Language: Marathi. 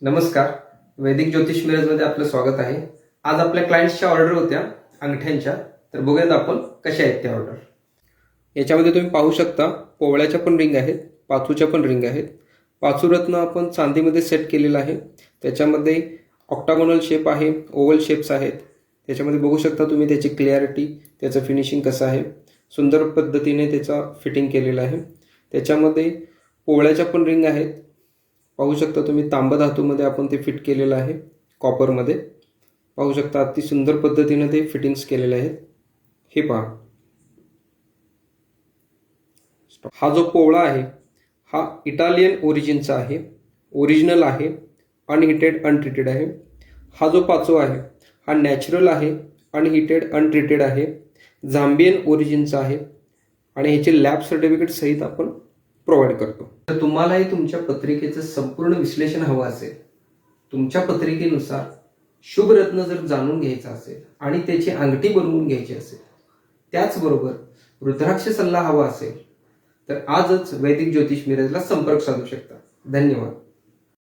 नमस्कार. वैदिक ज्योतिष मिरजमध्ये आपलं स्वागत आहे. आज आपल्या क्लायंट्सच्या ऑर्डर होत्या अंगठ्यांच्या. तर बघूयात आपण कशा आहेत त्या ऑर्डर. याच्यामध्ये तुम्ही पाहू शकता पोवळ्याच्या पण रिंग आहेत, पाचूच्या पण रिंग आहेत. पाचूरत्न आपण चांदीमध्ये सेट केलेलं आहे. त्याच्यामध्ये ऑक्टागोनल शेप आहे, ओव्हल शेप्स आहेत. त्याच्यामध्ये बघू शकता तुम्ही त्याची क्लिअरिटी, त्याचं फिनिशिंग कसं आहे. सुंदर पद्धतीने त्याचा फिटिंग केलेला आहे. त्याच्यामध्ये पोवळ्याच्या पण रिंग आहेत. पाहू शकता तुम्ही तांब धातूमध्ये आपण ते फिट केलेलं आहे, कॉपरमध्ये. पाहू शकता अति सुंदर पद्धतीने ते फिटिंग्स केलेले आहेत. हे पहा, हा जो पोवळा आहे हा इटालियन ओरिजिनचा आहे, ओरिजिनल आहे, अनहिटेड अनट्रीटेड आहे. हा जो पाचू आहे हा नॅचरल आहे, अनहिटेड अनट्रीटेड आहे, झांबियन ओरिजिनचा आहे आणि ह्याचे लॅब सर्टिफिकेट सहित आपण प्रोव्हाइड करतो. तर तुम्हालाही तुमच्या पत्रिकेचं संपूर्ण विश्लेषण हवं असेल, तुमच्या पत्रिकेनुसार शुभ रत्न जर जाणून घ्यायचा असेल आणि त्याची अंगठी बनवून घ्यायची असेल, त्याचबरोबर रुद्राक्ष सल्ला हवा असेल, तर आजच वैदिक ज्योतिष मिरजला संपर्क साधू शकता. धन्यवाद.